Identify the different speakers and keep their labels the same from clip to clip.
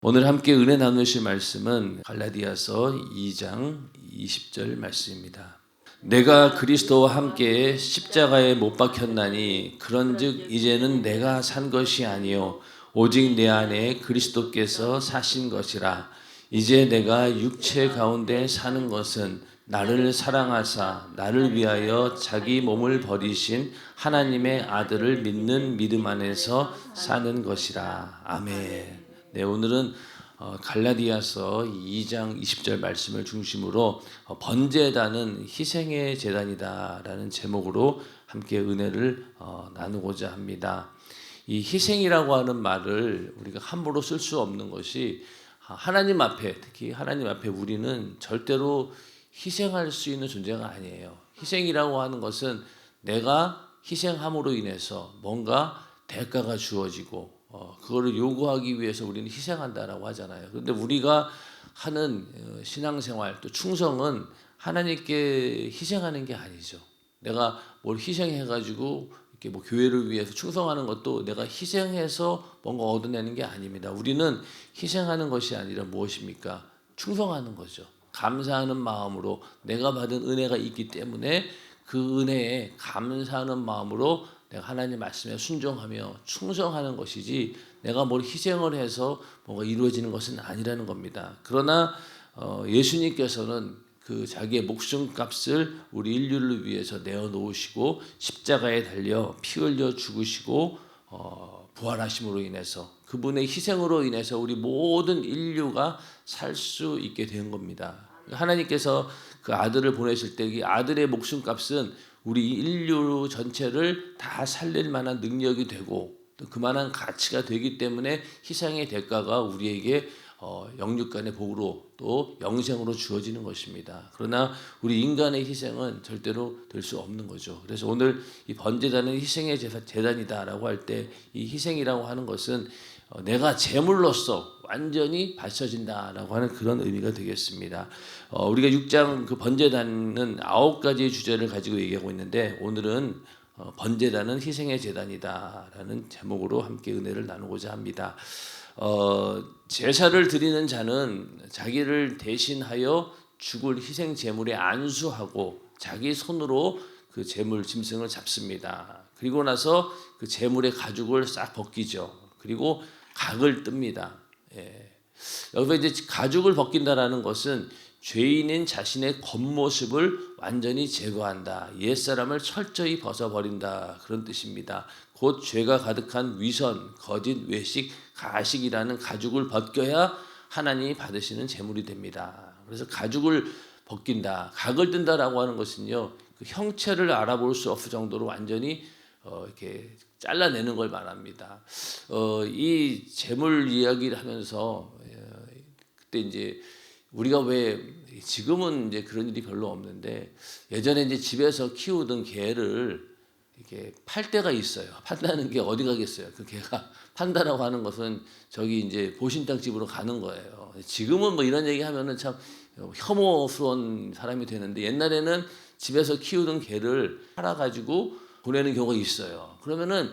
Speaker 1: 오늘 함께 은혜 나누실 말씀은 갈라디아서 2장 20절 말씀입니다. 내가 그리스도와 함께 십자가에 못 박혔나니 그런즉 이제는 내가 산 것이 아니요 오직 내 안에 그리스도께서 사신 것이라. 이제 내가 육체 가운데 사는 것은 나를 사랑하사 나를 위하여 자기 몸을 버리신 하나님의 아들을 믿는 믿음 안에서 사는 것이라. 아멘. 네, 오늘은 갈라디아서 2장 20절 말씀을 중심으로 번제단은 희생의 제단이다라는 제목으로 함께 은혜를 나누고자 합니다. 이 희생이라고 하는 말을 우리가 함부로 쓸 수 없는 것이 하나님 앞에, 특히 하나님 앞에 우리는 절대로 희생할 수 있는 존재가 아니에요. 희생이라고 하는 것은 내가 희생함으로 인해서 뭔가 대가가 주어지고 그거를 요구하기 위해서 우리는 희생한다라고 하잖아요. 그런데 우리가 하는 신앙생활 또 충성은 하나님께 희생하는 게 아니죠. 내가 뭘 희생해가지고 이렇게 뭐 교회를 위해서 충성하는 것도 내가 희생해서 뭔가 얻어내는 게 아닙니다. 우리는 희생하는 것이 아니라 무엇입니까? 충성하는 거죠. 감사하는 마음으로 내가 받은 은혜가 있기 때문에 그 은혜에 감사하는 마음으로 내가 하나님 말씀에 순종하며 충성하는 것이지 내가 뭘 희생을 해서 뭔가 이루어지는 것은 아니라는 겁니다. 그러나 예수님께서는 그 자기의 목숨값을 우리 인류를 위해서 내어놓으시고 십자가에 달려 피 흘려 죽으시고 부활하심으로 인해서 그분의 희생으로 인해서 우리 모든 인류가 살 수 있게 된 겁니다. 하나님께서 그 아들을 보내실 때 이 아들의 목숨값은 우리 인류 전체를 다 살릴 만한 능력이 되고 또 그만한 가치가 되기 때문에 희생의 대가가 우리에게 영육간의 복으로 또 영생으로 주어지는 것입니다. 그러나 우리 인간의 희생은 절대로 될 수 없는 거죠. 그래서 오늘 이 번제단은 희생의 제단이다라고 할 때 이 희생이라고 하는 것은 내가 제물로서 완전히 바쳐진다라고 하는 그런 의미가 되겠습니다. 우리가 6장 그 번제단은 9가지의 주제를 가지고 얘기하고 있는데 오늘은 번제단은 희생의 제단이다라는 제목으로 함께 은혜를 나누고자 합니다. 제사를 드리는 자는 자기를 대신하여 죽을 희생 제물에 안수하고 자기 손으로 그 제물 짐승을 잡습니다. 그리고 나서 그 제물의 가죽을 싹 벗기죠. 그리고 각을 뜹니다. 여기서 이제 가죽을 벗긴다라는 것은 죄인인 자신의 겉모습을 완전히 제거한다. 옛사람을 철저히 벗어버린다. 그런 뜻입니다. 곧 죄가 가득한 위선, 거짓, 외식, 가식이라는 가죽을 벗겨야 하나님이 받으시는 제물이 됩니다. 그래서 가죽을 벗긴다. 각을 뜬다라고 하는 것은요. 그 형체를 알아볼 수 없을 정도로 완전히 이렇게 잘라내는 걸 말합니다. 이 제물 이야기를 하면서 그때 이제 우리가 왜 지금은 이제 그런 일이 별로 없는데 예전에 이제 집에서 키우던 개를 이렇게 팔 때가 있어요. 판다는 게 어디 가겠어요? 그 개가 판다라고 하는 것은 저기 이제 보신탕 집으로 가는 거예요. 지금은 뭐 이런 얘기 하면은 참 혐오스러운 사람이 되는데 옛날에는 집에서 키우던 개를 팔아가지고 보내는 경우가 있어요. 그러면은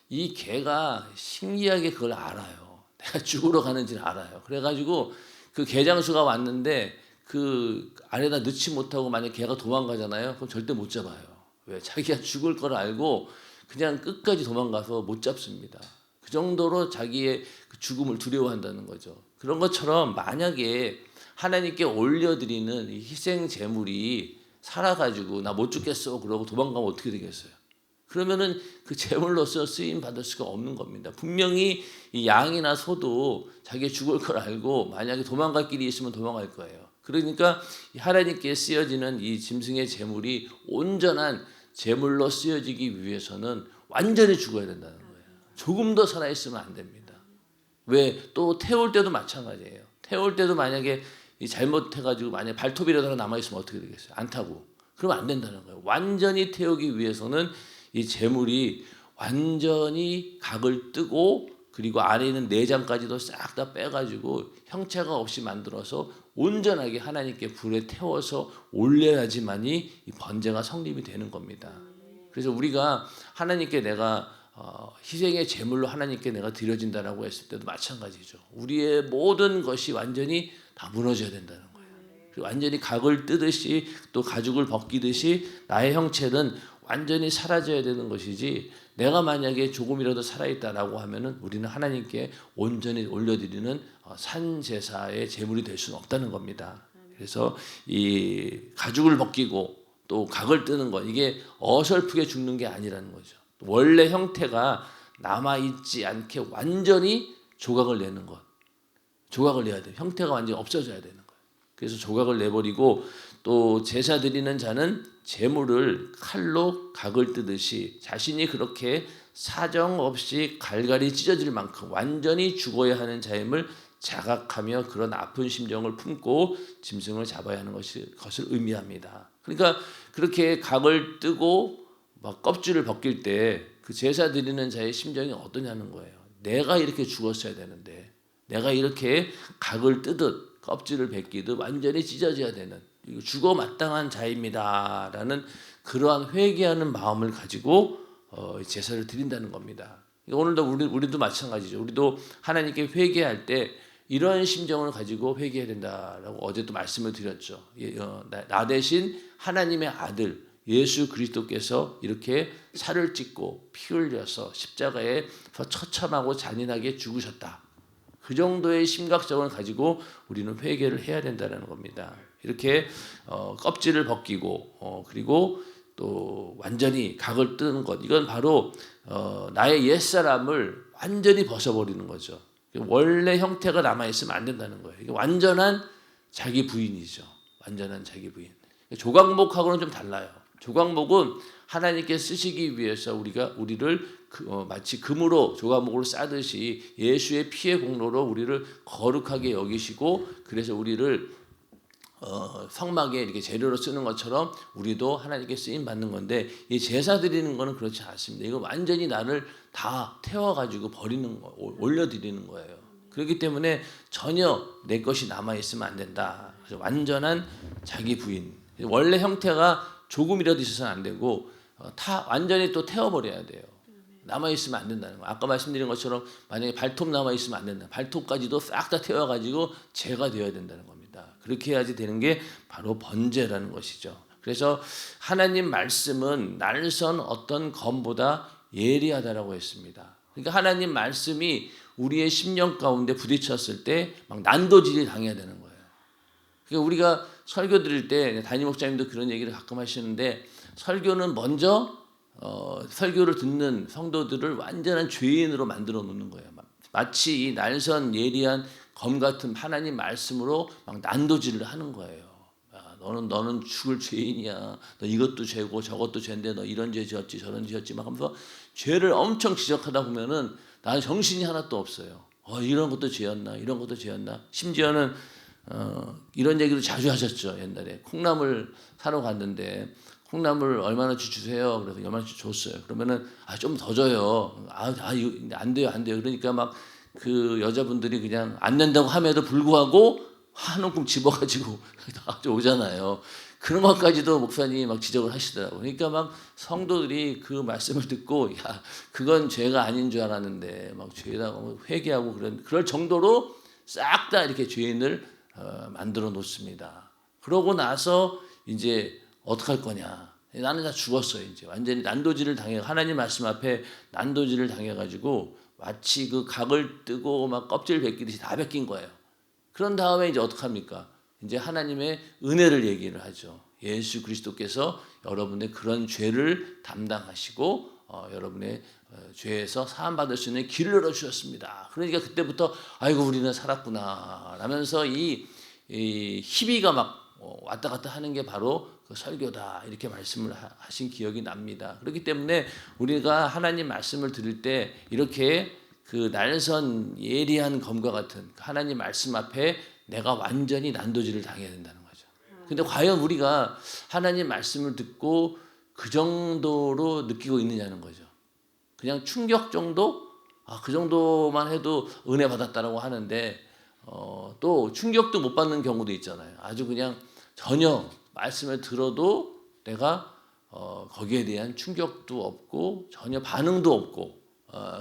Speaker 1: 이 개가 신기하게 그걸 알아요. 내가 죽으러 가는지를 알아요. 그래가지고 그 개장수가 왔는데 그 안에다 넣지 못하고 만약 개가 도망가잖아요. 그럼 절대 못 잡아요. 왜? 자기가 죽을 걸 알고 그냥 끝까지 도망가서 못 잡습니다. 그 정도로 자기의 그 죽음을 두려워한다는 거죠. 그런 것처럼 만약에 하나님께 올려드리는 이 희생 제물이 살아가지고 나 못 죽겠어 그러고 도망가면 어떻게 되겠어요? 그러면은 그 제물로서 쓰임 받을 수가 없는 겁니다. 분명히 이 양이나 소도 자기가 죽을 걸 알고 만약에 도망갈 길이 있으면 도망갈 거예요. 그러니까 하나님께 쓰여지는 이 짐승의 제물이 온전한 제물로 쓰여지기 위해서는 완전히 죽어야 된다는 거예요. 조금 더 살아있으면 안 됩니다. 왜? 또 태울 때도 마찬가지예요. 태울 때도 만약에 잘못해가지고 만약에 발톱이라도 하나 남아있으면 어떻게 되겠어요? 안 타고. 그러면 안 된다는 거예요. 완전히 태우기 위해서는 이 제물이 완전히 각을 뜨고 그리고 안에 있는 내장까지도 싹 다 빼가지고 형체가 없이 만들어서 온전하게 하나님께 불에 태워서 올려야지만이 이 번제가 성립이 되는 겁니다. 그래서 우리가 하나님께 내가 희생의 제물로 하나님께 내가 드려진다라고 했을 때도 마찬가지죠. 우리의 모든 것이 완전히 다 무너져야 된다는 거예요. 그리고 완전히 각을 뜨듯이 또 가죽을 벗기듯이 나의 형체는 완전히 사라져야 되는 것이지, 내가 만약에 조금이라도 살아있다라고 하면은 우리는 하나님께 온전히 올려드리는 산제사의 제물이 될 수는 없다는 겁니다. 그래서 이 가죽을 벗기고 또 각을 뜨는 것, 이게 어설프게 죽는 게 아니라는 거죠. 원래 형태가 남아있지 않게 완전히 조각을 내는 것. 조각을 내야 돼요. 형태가 완전히 없어져야 되는 거예요. 그래서 조각을 내버리고, 또 제사 드리는 자는 제물을 칼로 각을 뜨듯이 자신이 그렇게 사정없이 갈갈이 찢어질 만큼 완전히 죽어야 하는 자임을 자각하며 그런 아픈 심정을 품고 짐승을 잡아야 하는 것을 의미합니다. 그러니까 그렇게 각을 뜨고 막 껍질을 벗길 때 그 제사 드리는 자의 심정이 어떠냐는 거예요. 내가 이렇게 죽었어야 되는데, 내가 이렇게 각을 뜨듯 껍질을 벗기듯 완전히 찢어져야 되는, 죽어 마땅한 자입니다라는 그러한 회개하는 마음을 가지고 제사를 드린다는 겁니다. 오늘도 우리도 마찬가지죠. 우리도 하나님께 회개할 때 이런 심정을 가지고 회개해야 된다라고 어제도 말씀을 드렸죠. 나 대신 하나님의 아들 예수 그리스도께서 이렇게 살을 찢고 피 흘려서 십자가에 처참하고 잔인하게 죽으셨다. 그 정도의 심각성을 가지고 우리는 회개를 해야 된다는 겁니다. 이렇게 껍질을 벗기고 그리고 또 완전히 각을 뜨는 것, 이건 바로 나의 옛사람을 완전히 벗어버리는 거죠. 원래 형태가 남아있으면 안 된다는 거예요. 이게 완전한 자기 부인이죠. 완전한 자기 부인. 조각목하고는 좀 달라요. 조각목은 하나님께 쓰시기 위해서 우리를 마치 금으로 조각목으로 싸듯이 예수의 피의 공로로 우리를 거룩하게 여기시고, 그래서 우리를 성막에 이렇게 재료로 쓰는 것처럼 우리도 하나님께 쓰임 받는 건데, 이 제사 드리는 거는 그렇지 않습니다. 이거 완전히 나를 다 태워가지고 버리는 거, 올려드리는 거예요. 그렇기 때문에 전혀 내 것이 남아 있으면 안 된다. 그래서 완전한 자기 부인. 원래 형태가 조금이라도 있어서는 안 되고 완전히 또 태워버려야 돼요. 남아있으면 안 된다는 거예요. 아까 말씀드린 것처럼 만약에 발톱 남아있으면 안 된다. 발톱까지도 싹 다 태워가지고 죄가 되어야 된다는 겁니다. 그렇게 해야지 되는 게 바로 번제라는 것이죠. 그래서 하나님 말씀은 날선 어떤 검보다 예리하다라고 했습니다. 그러니까 하나님 말씀이 우리의 심령 가운데 부딪혔을 때 막 난도질이 당해야 되는 거예요. 그러니까 우리가 설교 드릴 때 담임 목사님도 그런 얘기를 가끔 하시는데, 설교는 먼저 설교를 듣는 성도들을 완전한 죄인으로 만들어 놓는 거예요. 마치 이 날선 예리한 검 같은 하나님 말씀으로 막 난도질을 하는 거예요. 야, 너는 죽을 죄인이야. 너 이것도 죄고 저것도 죄인데 너 이런 죄 지었지 저런 죄 지었지 막 하면서 죄를 엄청 지적하다 보면은 나는 정신이 하나도 없어요. 이런 것도 죄였나 이런 것도 죄였나. 심지어는 이런 얘기를 자주 하셨죠. 옛날에 콩나물 사러 갔는데 콩나물 얼마나치 주세요. 그래서 얼마나치 줬어요. 그러면은 좀 더 줘요. 이거 안 돼요. 그러니까 막 그 여자분들이 그냥 안 낸다고 함에도 불구하고 한 움큼 집어가지고 오잖아요. 그런 것까지도 목사님이 막 지적을 하시더라고요. 그러니까 막 성도들이 그 말씀을 듣고 그건 죄가 아닌 줄 알았는데 막 죄라고 회개하고 그럴 정도로 싹 다 이렇게 죄인을 만들어 놓습니다. 그러고 나서 이제 어떡할 거냐. 나는 다 죽었어요. 이제 완전히 난도질을 하나님 말씀 앞에 난도질을 당해가지고 마치 그 각을 뜨고 막 껍질 벗기듯이 다 벗긴 거예요. 그런 다음에 이제 어떡합니까? 이제 하나님의 은혜를 얘기를 하죠. 예수 그리스도께서 여러분의 그런 죄를 담당하시고 여러분의 죄에서 사함 받을 수 있는 길을 열어 주셨습니다. 그러니까 그때부터 아이고 우리는 살았구나 라면서 이 희비가 막 왔다 갔다 하는 게 바로 그 설교다, 이렇게 말씀을 하신 기억이 납니다. 그렇기 때문에 우리가 하나님 말씀을 들을 때 이렇게 그 날선 예리한 검과 같은 하나님 말씀 앞에 내가 완전히 난도질을 당해야 된다는 거죠. 근데 과연 우리가 하나님 말씀을 듣고 그 정도로 느끼고 있느냐는 거죠. 그냥 충격 정도? 그 정도만 해도 은혜 받았다라고 하는데 또 충격도 못 받는 경우도 있잖아요. 아주 그냥 전혀 말씀을 들어도 내가 거기에 대한 충격도 없고 전혀 반응도 없고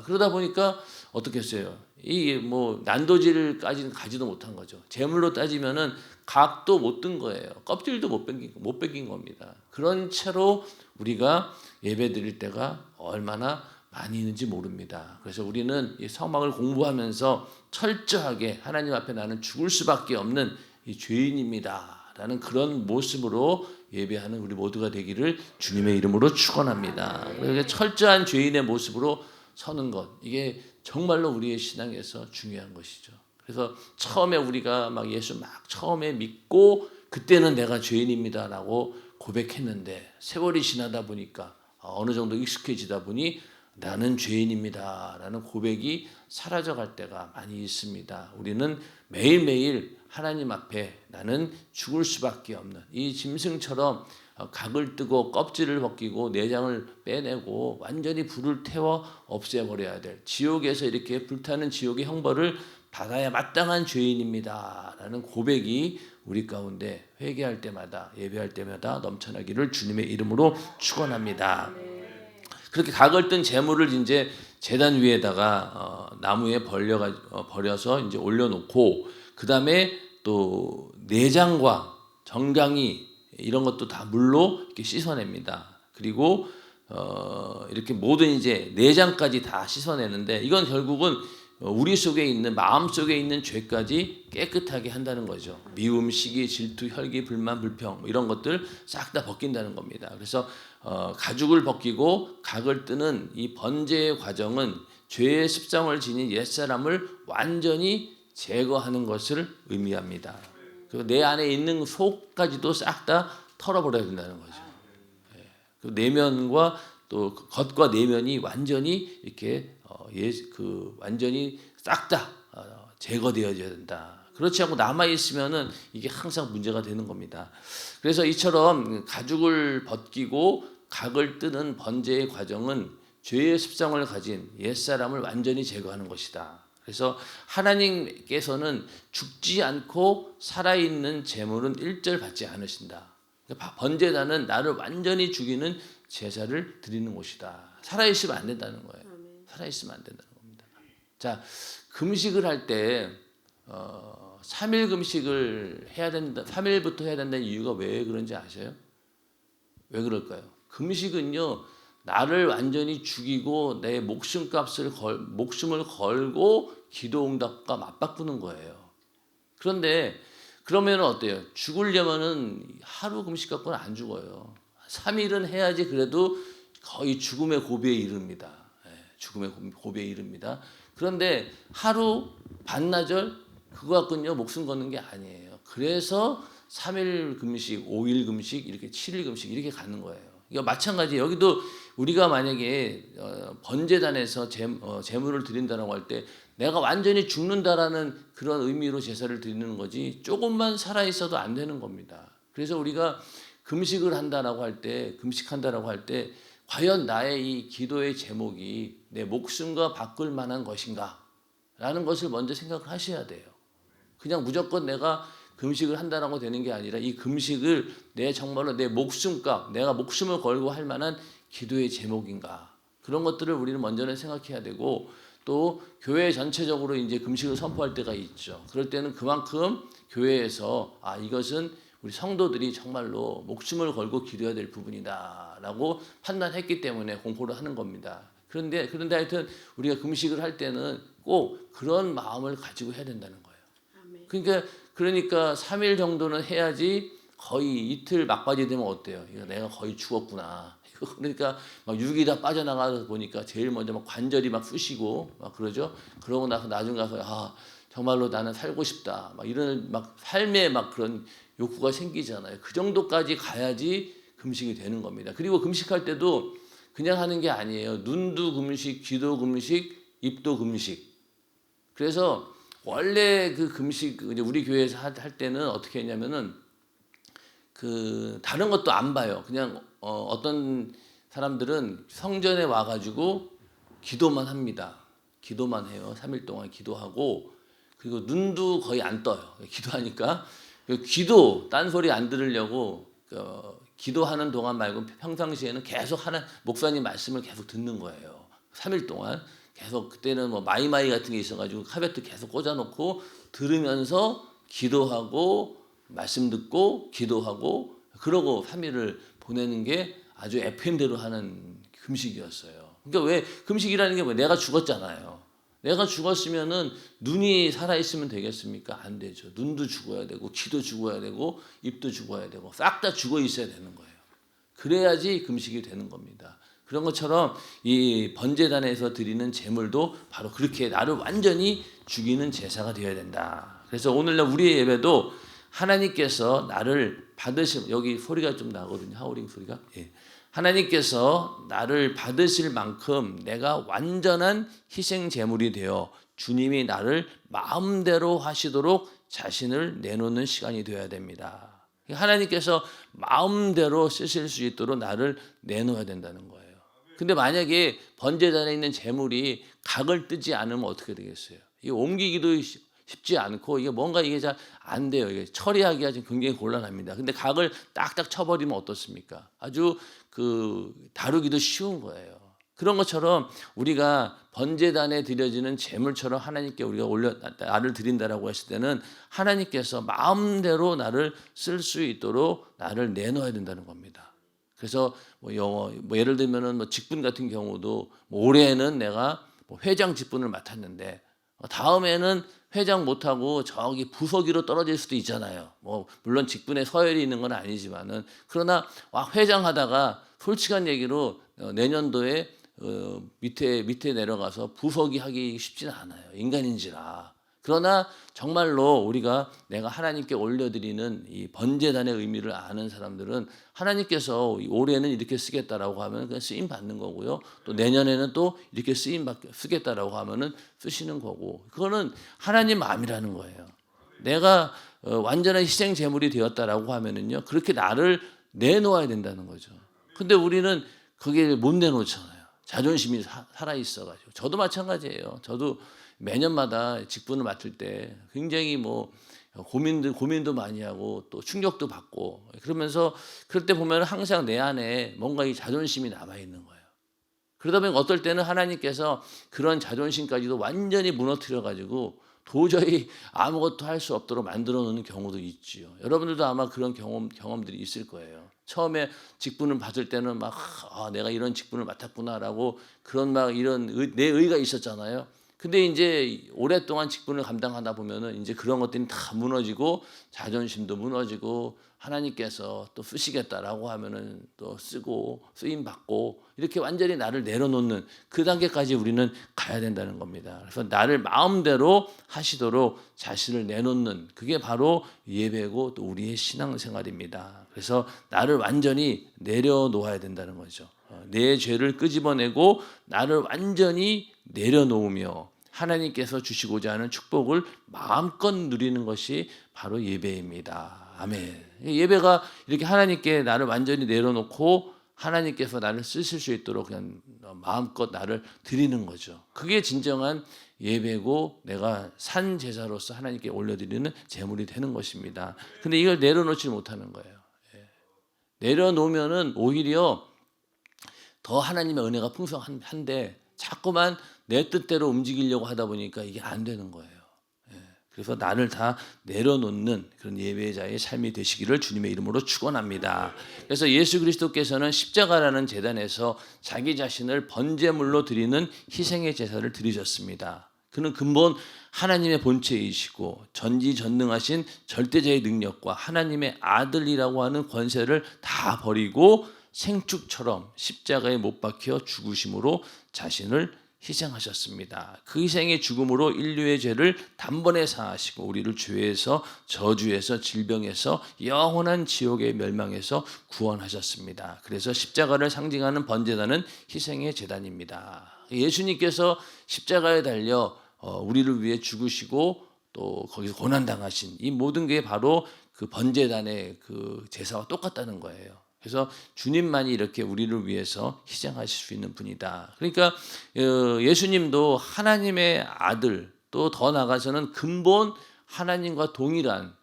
Speaker 1: 그러다 보니까 어떻게 했어요? 이 뭐 난도질까지는 가지도 못한 거죠. 재물로 따지면은 각도 못 든 거예요. 껍질도 못 벗긴 겁니다. 그런 채로 우리가 예배 드릴 때가 얼마나 많이 있는지 모릅니다. 그래서 우리는 이 성막을 공부하면서 철저하게 하나님 앞에 나는 죽을 수밖에 없는 이 죄인입니다라는 그런 모습으로 예배하는 우리 모두가 되기를 주님의 이름으로 축원합니다. 그래서 철저한 죄인의 모습으로 서는 것, 이게 정말로 우리의 신앙에서 중요한 것이죠. 그래서 처음에 우리가 막 예수 막 처음에 믿고 그때는 내가 죄인입니다라고 고백했는데 세월이 지나다 보니까 어느 정도 익숙해지다 보니 나는 죄인입니다라는 고백이 사라져갈 때가 많이 있습니다. 우리는 매일매일 하나님 앞에 나는 죽을 수밖에 없는 이 짐승처럼 각을 뜨고 껍질을 벗기고 내장을 빼내고 완전히 불을 태워 없애버려야 될 지옥에서 이렇게 불타는 지옥의 형벌을 받아야 마땅한 죄인입니다 라는 고백이 우리 가운데 회개할 때마다 예배할 때마다 넘쳐나기를 주님의 이름으로 축원합니다. 그렇게 각을 뜬 제물을 이제 제단 위에다가 나무에 버려서 이제 올려놓고 그 다음에 또 내장과 정강이 이런 것도 다 물로 이렇게 씻어냅니다. 그리고 이렇게 모든 이제 내장까지 다 씻어내는데 이건 결국은 우리 속에 있는 마음 속에 있는 죄까지 깨끗하게 한다는 거죠. 미움, 시기, 질투, 혈기, 불만, 불평 이런 것들 싹 다 벗긴다는 겁니다. 그래서 가죽을 벗기고 각을 뜨는 이 번제의 과정은 죄의 습성을 지닌 옛사람을 완전히 제거하는 것을 의미합니다. 그리고 내 안에 있는 속까지도 싹 다 털어버려야 된다는 거죠. 그 내면과 또 겉과 내면이 완전히 이렇게 완전히 싹 다 제거되어져야 된다. 그렇지 않고 남아 있으면은 이게 항상 문제가 되는 겁니다. 그래서 이처럼 가죽을 벗기고 각을 뜨는 번제의 과정은 죄의 습성을 가진 옛사람을 완전히 제거하는 것이다. 그래서 하나님께서는 죽지 않고 살아있는 제물은 일절 받지 않으신다. 번제단은 나를 완전히 죽이는 제사를 드리는 곳이다. 살아있으면 안 된다는 거예요. 살아있으면 안 된다는 겁니다. 자, 금식을 할 때 3일 금식을 해야 된다. 3일부터 해야 된다는 이유가 왜 그런지 아세요? 왜 그럴까요? 금식은요. 나를 완전히 죽이고 내 목숨을 걸고 기도 응답과 맞바꾸는 거예요. 그런데 그러면 어때요? 죽으려면은 하루 금식 갖고는 안 죽어요. 3일은 해야지 그래도 거의 죽음의 고비에 이릅니다. 죽음의 고비에 이릅니다. 그런데 하루 반나절 그거 갖고는요 목숨 거는 게 아니에요. 그래서 3일 금식, 5일 금식, 이렇게 7일 금식 이렇게 가는 거예요. 이거 마찬가지 여기도 우리가 만약에 번제단에서 제물을 드린다라고 할 때 내가 완전히 죽는다라는 그런 의미로 제사를 드리는 거지 조금만 살아 있어도 안 되는 겁니다. 그래서 우리가 금식을 한다라고 할 때 금식한다라고 할 때 과연 나의 이 기도의 제목이 내 목숨과 바꿀 만한 것인가? 라는 것을 먼저 생각을 하셔야 돼요. 그냥 무조건 내가 금식을 한다라고 되는 게 아니라 이 금식을 정말로 내 목숨값, 내가 목숨을 걸고 할 만한 기도의 제목인가? 그런 것들을 우리는 먼저는 생각해야 되고 또 교회 전체적으로 이제 금식을 선포할 때가 있죠. 그럴 때는 그만큼 교회에서 이것은 우리 성도들이 정말로 목숨을 걸고 기도해야 될 부분이다라고 판단했기 때문에 공포를 하는 겁니다. 그런데 하여튼 우리가 금식을 할 때는 꼭 그런 마음을 가지고 해야 된다는 거예요. 그러니까 3일 정도는 해야지 거의 이틀 막바지 되면 어때요? 이거 내가 거의 죽었구나. 그러니까 막 육이 다 빠져나가서 보니까 제일 먼저 막 관절이 막 쑤시고 막 그러죠. 그러고 나서 나중 가서 정말로 나는 살고 싶다. 막 이런 막 삶에 막 그런 욕구가 생기잖아요. 그 정도까지 가야지 금식이 되는 겁니다. 그리고 금식할 때도 그냥 하는 게 아니에요. 눈도 금식, 귀도 금식, 입도 금식. 그래서 원래 그 금식 우리 교회에서 할 때는 어떻게 했냐면은 다른 것도 안 봐요. 그냥 어떤 사람들은 성전에 와가지고 기도만 합니다. 기도만 해요. 3일 동안 기도하고 그리고 눈도 거의 안 떠요. 기도하니까 딴소리 안 들으려고 기도하는 동안 말고 평상시에는 계속 목사님 말씀을 계속 듣는 거예요. 3일 동안 계속 그때는 뭐 마이마이 같은 게 있어가지고 카베트 계속 꽂아놓고 들으면서 기도하고 말씀 듣고 기도하고 그러고 3일을 보내는 게 아주 FM대로 하는 금식이었어요. 그러니까 왜 금식이라는 게 뭐 내가 죽었잖아요. 내가 죽었으면은 눈이 살아있으면 되겠습니까? 안 되죠. 눈도 죽어야 되고 귀도 죽어야 되고 입도 죽어야 되고 싹 다 죽어 있어야 되는 거예요. 그래야지 금식이 되는 겁니다. 그런 것처럼 이 번제단에서 드리는 제물도 바로 그렇게 나를 완전히 죽이는 제사가 되어야 된다. 그래서 오늘날 우리의 예배도 하나님께서 나를 받으실, 여기 소리가 좀 나거든요. 하우링 소리가. 예. 하나님께서 나를 받으실 만큼 내가 완전한 희생 제물이 되어 주님이 나를 마음대로 하시도록 자신을 내놓는 시간이 되어야 됩니다. 하나님께서 마음대로 쓰실 수 있도록 나를 내놓아야 된다는 거예요. 근데 만약에 번제단에 있는 제물이 각을 뜨지 않으면 어떻게 되겠어요? 이게 옮기기도 쉽지 않고 이게 뭔가 이게 잘 안 돼요. 이게 처리하기가 좀 굉장히 곤란합니다. 근데 각을 딱딱 쳐버리면 어떻습니까? 아주 다루기도 쉬운 거예요. 그런 것처럼 우리가 번제단에 드려지는 제물처럼 하나님께 우리가 나를 드린다라고 했을 때는 하나님께서 마음대로 나를 쓸 수 있도록 나를 내놓아야 된다는 겁니다. 그래서 예를 들면은 뭐 직분 같은 경우도 올해는 내가 회장 직분을 맡았는데 다음에는 회장 못하고 저기 부서기로 떨어질 수도 있잖아요. 물론 직분에 서열이 있는 건 아니지만은 그러나 회장하다가 솔직한 얘기로 내년도에 밑에 내려가서 부서기 하기 쉽지는 않아요. 인간인지라. 그러나 정말로 우리가 내가 하나님께 올려드리는 이 번제단의 의미를 아는 사람들은 하나님께서 올해는 이렇게 쓰겠다라고 하면 그냥 쓰임 받는 거고요. 또 내년에는 또 이렇게 쓰겠다라고 하면은 쓰시는 거고. 그거는 하나님 마음이라는 거예요. 내가 완전한 희생 제물이 되었다라고 하면은요. 그렇게 나를 내놓아야 된다는 거죠. 근데 우리는 그게 못 내놓잖아요. 자존심이 살아 있어가지고. 저도 마찬가지예요. 저도 매년마다 직분을 맡을 때 굉장히 고민도 많이 하고 또 충격도 받고 그러면서 그럴 때 보면 항상 내 안에 뭔가 이 자존심이 남아 있는 거예요. 그러다 보니 어떨 때는 하나님께서 그런 자존심까지도 완전히 무너뜨려 가지고 도저히 아무것도 할 수 없도록 만들어 놓는 경우도 있지요. 여러분들도 아마 그런 경험들이 있을 거예요. 처음에 직분을 받을 때는 내가 이런 직분을 맡았구나라고 그런 내 의가 있었잖아요. 근데 이제 오랫동안 직분을 감당하다 보면은 이제 그런 것들이 다 무너지고 자존심도 무너지고 하나님께서 또 쓰시겠다라고 하면은 또 쓰고 쓰임 받고 이렇게 완전히 나를 내려놓는 그 단계까지 우리는 가야 된다는 겁니다. 그래서 나를 마음대로 하시도록 자신을 내놓는 그게 바로 예배고 또 우리의 신앙생활입니다. 그래서 나를 완전히 내려놓아야 된다는 거죠. 내 죄를 끄집어내고 나를 완전히 내려놓으며 하나님께서 주시고자 하는 축복을 마음껏 누리는 것이 바로 예배입니다. 아멘. 예배가 이렇게 하나님께 나를 완전히 내려놓고 하나님께서 나를 쓰실 수 있도록 그냥 마음껏 나를 드리는 거죠. 그게 진정한 예배고 내가 산 제사로서 하나님께 올려드리는 제물이 되는 것입니다. 근데 이걸 내려놓지 못하는 거예요. 내려놓으면은 오히려 더 하나님의 은혜가 풍성한데 자꾸만 내 뜻대로 움직이려고 하다 보니까 이게 안 되는 거예요. 그래서 나를 다 내려놓는 그런 예배자의 삶이 되시기를 주님의 이름으로 축원합니다. 그래서 예수 그리스도께서는 십자가라는 제단에서 자기 자신을 번제물로 드리는 희생의 제사를 드리셨습니다. 그는 근본 하나님의 본체이시고 전지전능하신 절대자의 능력과 하나님의 아들이라고 하는 권세를 다 버리고 생축처럼 십자가에 못 박혀 죽으심으로 자신을 희생하셨습니다. 그 희생의 죽음으로 인류의 죄를 단번에 사하시고 우리를 죄에서 저주에서 질병에서 영원한 지옥의 멸망에서 구원하셨습니다. 그래서 십자가를 상징하는 번제단은 희생의 제단입니다. 예수님께서 십자가에 달려 우리를 위해 죽으시고 또 거기서 고난당하신 이 모든 게 바로 그 번제단의 그 제사와 똑같다는 거예요. 그래서 주님만이 이렇게 우리를 위해서 희생하실 수 있는 분이다. 그러니까 예수님도 하나님의 아들 또 더 나아가서는 근본 하나님과 동일한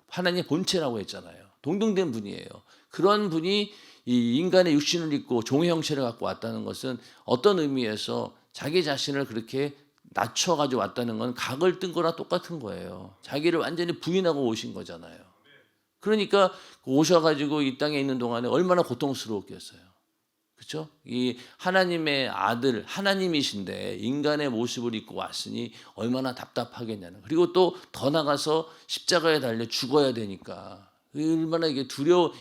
Speaker 1: 하나님의 본체라고 했잖아요. 동등된 분이에요. 그런 분이 이 인간의 육신을 입고 종의 형체를 갖고 왔다는 것은 어떤 의미에서 자기 자신을 그렇게 낮춰가지고 왔다는 건 각을 뜬 거랑 똑같은 거예요. 자기를 완전히 부인하고 오신 거잖아요. 그러니까 오셔가지고 이 땅에 있는 동안에 얼마나 고통스러웠겠어요. 그렇죠? 이 하나님의 아들, 하나님이신데 인간의 모습을 입고 왔으니 얼마나 답답하겠냐는. 그리고 또 더 나가서 십자가에 달려 죽어야 되니까 얼마나 이게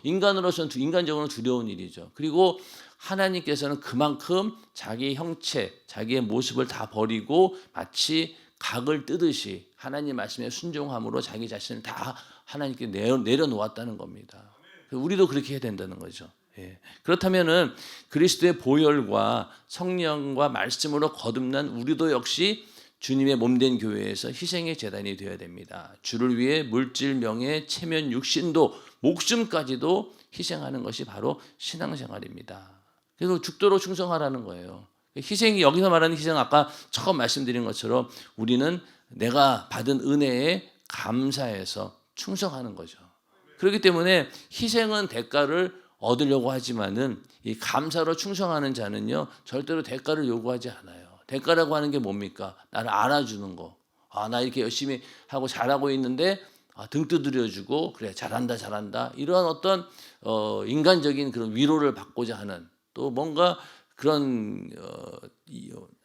Speaker 1: 인간으로서는 인간적으로는 두려운 일이죠. 그리고 하나님께서는 그만큼 자기 형체, 자기의 모습을 다 버리고 마치 각을 뜨듯이 하나님 말씀에 순종함으로 자기 자신을 다 하나님께 내려놓았다는 겁니다. 우리도 그렇게 해야 된다는 거죠. 예. 그렇다면은 그리스도의 보혈과 성령과 말씀으로 거듭난 우리도 역시 주님의 몸된 교회에서 희생의 제단이 되어야 됩니다. 주를 위해 물질, 명예, 체면, 육신도 목숨까지도 희생하는 것이 바로 신앙생활입니다. 그래서 죽도록 충성하라는 거예요. 희생이 여기서 말하는 희생 아까 처음 말씀드린 것처럼 우리는 내가 받은 은혜에 감사해서 충성하는 거죠. 그렇기 때문에 희생은 대가를 얻으려고 하지만은 이 감사로 충성하는 자는요 절대로 대가를 요구하지 않아요. 대가라고 하는 게 뭡니까? 나를 알아주는 거. 나 이렇게 열심히 하고 잘하고 있는데 등 두드려주고 그래 잘한다 이런 어떤 인간적인 그런 위로를 받고자 하는 또 뭔가 그런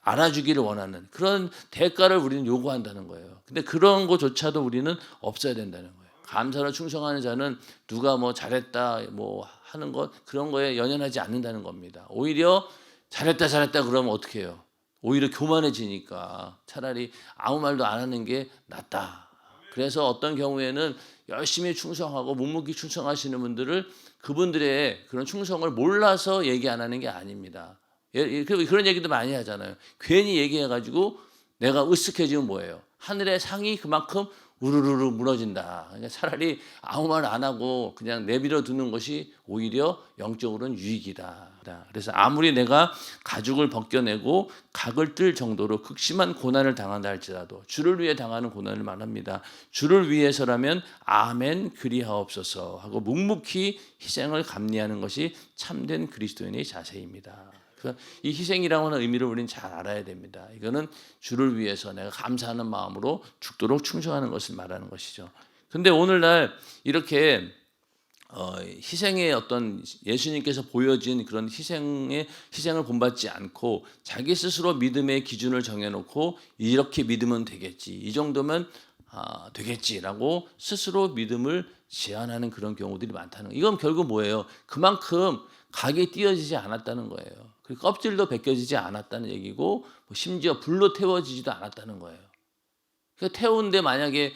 Speaker 1: 알아주기를 원하는 그런 대가를 우리는 요구한다는 거예요. 근데 그런 것조차도 우리는 없어야 된다는 거예요. 감사로 충성하는 자는 누가 뭐 잘했다 뭐 하는 것 그런 거에 연연하지 않는다는 겁니다. 오히려 잘했다 그러면 어떻게 해요? 오히려 교만해지니까 차라리 아무 말도 안 하는 게 낫다. 그래서 어떤 경우에는 열심히 충성하고 묵묵히 충성하시는 분들을 그분들의 그런 충성을 몰라서 얘기 안 하는 게 아닙니다. 그런 얘기도 많이 하잖아요. 괜히 얘기해가지고 내가 으쓱해지면 뭐예요? 하늘의 상이 그만큼 우르르르 무너진다. 그러니까 차라리 아무 말 안 하고 그냥 내버려 두는 것이 오히려 영적으로는 유익이다. 그래서 아무리 내가 가죽을 벗겨내고 각을 뜰 정도로 극심한 고난을 당한다 할지라도 주를 위해 당하는 고난을 말합니다. 주를 위해서라면 아멘 그리하옵소서 하고 묵묵히 희생을 감내하는 것이 참된 그리스도인의 자세입니다. 이 희생이라고 하는 의미를 우리는 잘 알아야 됩니다. 이거는 주를 위해서 내가 감사하는 마음으로 죽도록 충성하는 것을 말하는 것이죠. 그런데 오늘날 이렇게 희생의 어떤 예수님께서 보여진 그런 희생을 본받지 않고 자기 스스로 믿음의 기준을 정해놓고 이렇게 믿으면 되겠지, 이 정도면 되겠지라고 스스로 믿음을 제한하는 그런 경우들이 많다는 거예요. 이건 결국 뭐예요? 그만큼 각이 띄어지지 않았다는 거예요. 껍질도 벗겨지지 않았다는 얘기고 심지어 불로 태워지지도 않았다는 거예요. 그러니까 태우는데 만약에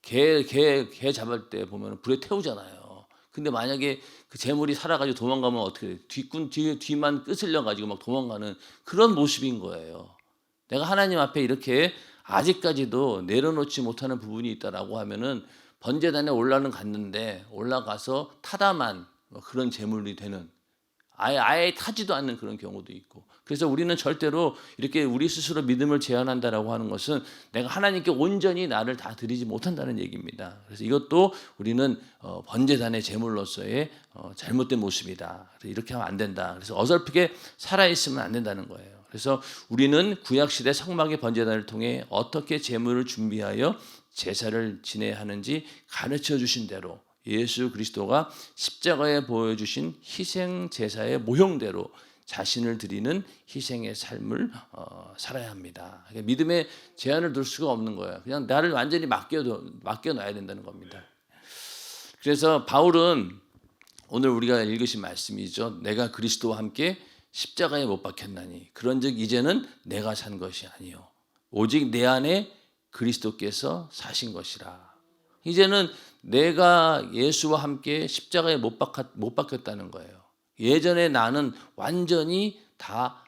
Speaker 1: 개 잡을 때 보면 불에 태우잖아요. 근데 만약에 그 재물이 살아가지고 도망가면 어떻게 돼? 뒤만 끄슬려 가지고 막 도망가는 그런 모습인 거예요. 내가 하나님 앞에 이렇게 아직까지도 내려놓지 못하는 부분이 있다라고 하면은 번제단에 갔는데 올라가서 타다만 그런 재물이 되는 아예 타지도 않는 그런 경우도 있고, 그래서 우리는 절대로 이렇게 우리 스스로 믿음을 제한한다라고 하는 것은 내가 하나님께 온전히 나를 다 드리지 못한다는 얘기입니다. 그래서 이것도 우리는 번제단의 제물로서의 잘못된 모습이다. 이렇게 하면 안 된다. 그래서 어설프게 살아있으면 안 된다는 거예요. 그래서 우리는 구약시대 성막의 번제단을 통해 어떻게 제물을 준비하여 제사를 지내야 하는지 가르쳐 주신 대로 예수 그리스도가 십자가에 보여주신 희생 제사의 모형대로 자신을 드리는 희생의 삶을 살아야 합니다. 그러니까 믿음에 제한을 둘 수가 없는 거예요. 그냥 나를 완전히 맡겨놔야 된다는 겁니다. 그래서 바울은 오늘 우리가 읽으신 말씀이죠. 내가 그리스도와 함께 십자가에 못 박혔나니 그런즉 이제는 내가 산 것이 아니요 오직 내 안에 그리스도께서 사신 것이라. 이제는 내가 예수와 함께 십자가에 못 박혔다는 거예요. 예전에 나는 완전히 다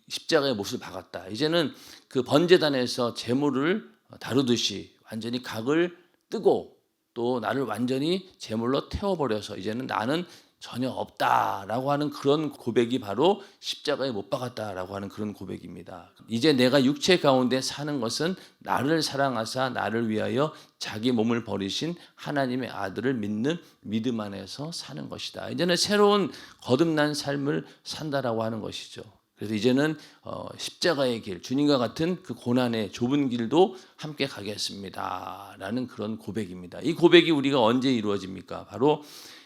Speaker 1: 십자가의 못을 박았다. 이제는 그 번제단에서 제물을 다루듯이 완전히 각을 뜨고 또 나를 완전히 제물로 태워버려서 이제는 나는 전혀 없다라고 하는 그런 고백이 바로 십자가에 못 박았다라고 하는 그런 고백입니다. 이제 내가 육체 가운데 사는 것은 나를 사랑하사 나를 위하여 자기 몸을 버리신 하나님의 아들을 믿는 믿음 안에서 사는 것이다. 이제는 새로운 거듭난 삶을 산다라고 하는 것이죠. 그래서 이제는 십자가의 길, 주님과 같은 그 고난의 좁은 길도 함께 가겠습니다라는 그런 고백입니다. 이 고백이 우리가 언제 이루어집니까? 바로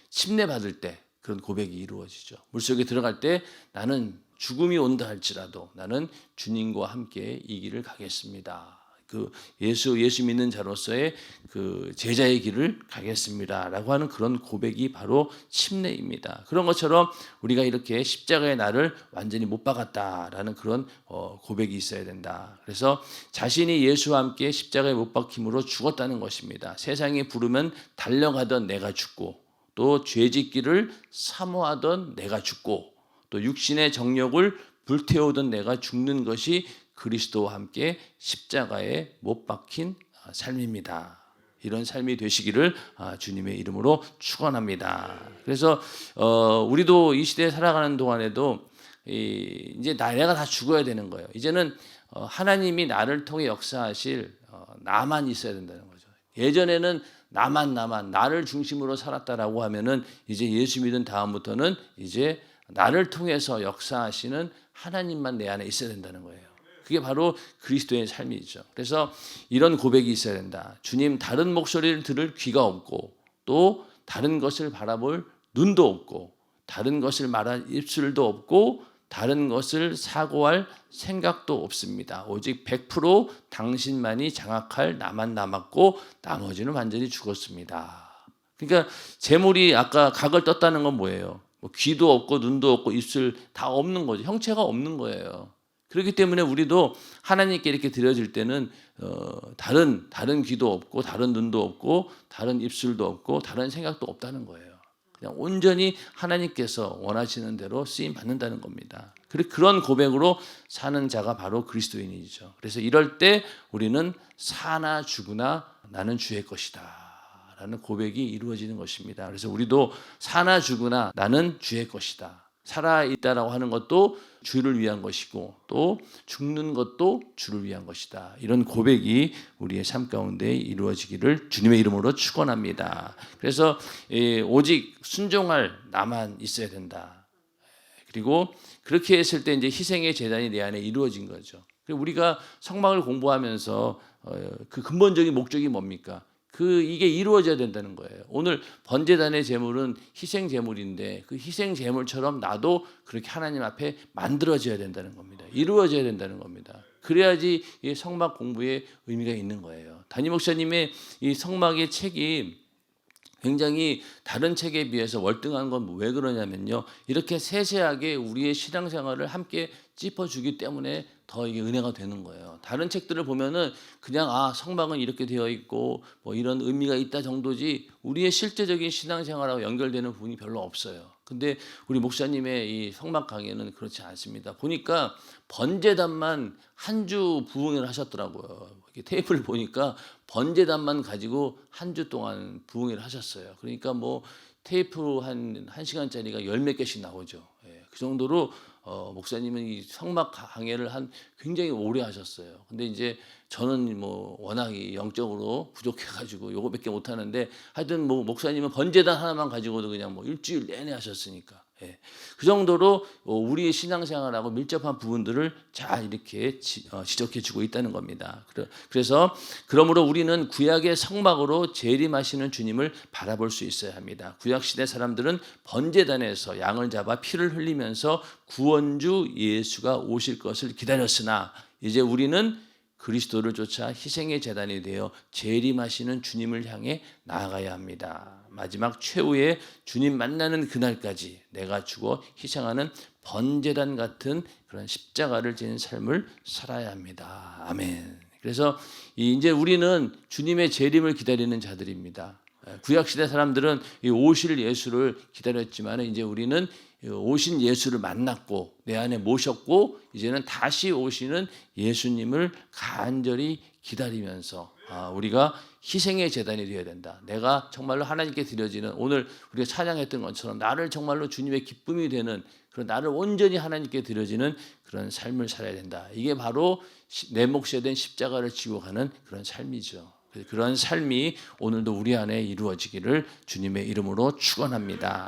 Speaker 1: 침례받을 때 그런 고백이 이루어지죠. 물속에 들어갈 때 나는 죽음이 온다 할지라도 나는 주님과 함께 이 길을 가겠습니다. 그 예수 믿는 자로서의 그 제자의 길을 가겠습니다라고 하는 그런 고백이 바로 침례입니다. 그런 것처럼 우리가 이렇게 십자가의 나를 완전히 못 박았다라는 그런 고백이 있어야 된다. 그래서 자신이 예수와 함께 십자가에 못 박힘으로 죽었다는 것입니다. 세상이 부르면 달려가던 내가 죽고 또 죄짓기를 사모하던 내가 죽고 또 육신의 정욕을 불태우던 내가 죽는 것이 그리스도와 함께 십자가에 못 박힌 삶입니다. 이런 삶이 되시기를 주님의 이름으로 축원합니다. 그래서 우리도 이 시대에 살아가는 동안에도 이제 내가 다 죽어야 되는 거예요. 이제는 하나님이 나를 통해 역사하실 나만 있어야 된다는 거죠. 예전에는 나만 나를 중심으로 살았다라고 하면은 이제 예수 믿은 다음부터는 이제 나를 통해서 역사하시는 하나님만 내 안에 있어야 된다는 거예요. 그게 바로 그리스도의 삶이죠. 그래서 이런 고백이 있어야 된다. 주님, 다른 목소리를 들을 귀가 없고 또 다른 것을 바라볼 눈도 없고 다른 것을 말할 입술도 없고 다른 것을 사고할 생각도 없습니다. 오직 100% 당신만이 장악할 나만 남았고 나머지는 완전히 죽었습니다. 그러니까 재물이 아까 각을 떴다는 건 뭐예요? 귀도 없고 눈도 없고 입술 다 없는 거죠. 형체가 없는 거예요. 그렇기 때문에 우리도 하나님께 이렇게 드려질 때는 다른 귀도 없고 다른 눈도 없고 다른 입술도 없고 다른 생각도 없다는 거예요. 그냥 온전히 하나님께서 원하시는 대로 쓰임 받는다는 겁니다. 그런 고백으로 사는 자가 바로 그리스도인이죠. 그래서 이럴 때 우리는 사나 죽으나 나는 주의 것이다 라는 고백이 이루어지는 것입니다. 그래서 우리도 사나 죽으나 나는 주의 것이다. 살아있다라고 하는 것도 주를 위한 것이고 또 죽는 것도 주를 위한 것이다. 이런 고백이 우리의 삶 가운데 이루어지기를 주님의 이름으로 축원합니다. 그래서 오직 순종할 나만 있어야 된다. 그리고 그렇게 했을 때 이제 희생의 제단이 내 안에 이루어진 거죠. 우리가 성막을 공부하면서 그 근본적인 목적이 뭡니까? 이게 이루어져야 된다는 거예요. 오늘 번제단의 제물은 희생 제물인데 그 희생 제물처럼 나도 그렇게 하나님 앞에 만들어져야 된다는 겁니다. 이루어져야 된다는 겁니다. 그래야지 이 성막 공부에 의미가 있는 거예요. 담임 목사님의 이 성막의 책이 굉장히 다른 책에 비해서 월등한 건 왜 그러냐면요. 이렇게 세세하게 우리의 신앙생활을 함께 짚어주기 때문에 더 이게 은혜가 되는 거예요. 다른 책들을 보면은 그냥 성막은 이렇게 되어 있고 뭐 이런 의미가 있다 정도지 우리의 실제적인 신앙생활하고 연결되는 부분이 별로 없어요. 근데 우리 목사님의 이 성막 강의는 그렇지 않습니다. 보니까 번제단만 한 주 부흥을 하셨더라고요. 테이프를 보니까 번제단만 가지고 한 주 동안 부흥회를 하셨어요. 그러니까 뭐 테이프 한 1시간짜리가 열 몇 개씩 나오죠. 그 정도로 목사님은 이 성막 강해를 굉장히 오래 하셨어요. 근데 이제 저는 뭐 워낙 영적으로 부족해가지고 요거밖에 못 하는데 하여튼 뭐 목사님은 번제단 하나만 가지고도 그냥 뭐 일주일 내내 하셨으니까. 그 정도로 우리의 신앙생활하고 밀접한 부분들을 잘 이렇게 지적해주고 있다는 겁니다. 그래서 그러므로 우리는 구약의 성막으로 재림하시는 주님을 바라볼 수 있어야 합니다. 구약시대 사람들은 번제단에서 양을 잡아 피를 흘리면서 구원주 예수가 오실 것을 기다렸으나 이제 우리는 그리스도를 쫓아 희생의 제단이 되어 재림하시는 주님을 향해 나아가야 합니다. 마지막 최후의 주님 만나는 그날까지 내가 죽어 희생하는 번제단 같은 그런 십자가를 지닌 삶을 살아야 합니다. 아멘. 그래서 이제 우리는 주님의 재림을 기다리는 자들입니다. 구약시대 사람들은 오실 예수를 기다렸지만 이제 우리는 오신 예수를 만났고 내 안에 모셨고 이제는 다시 오시는 예수님을 간절히 기다리면서 우리가 희생의 제단이 되어야 된다. 내가 정말로 하나님께 드려지는 오늘 우리가 찬양했던 것처럼 나를 정말로 주님의 기쁨이 되는 그런 나를 온전히 하나님께 드려지는 그런 삶을 살아야 된다. 이게 바로 내 몫에 된 십자가를 지고 가는 그런 삶이죠. 그런 삶이 오늘도 우리 안에 이루어지기를 주님의 이름으로 축원합니다.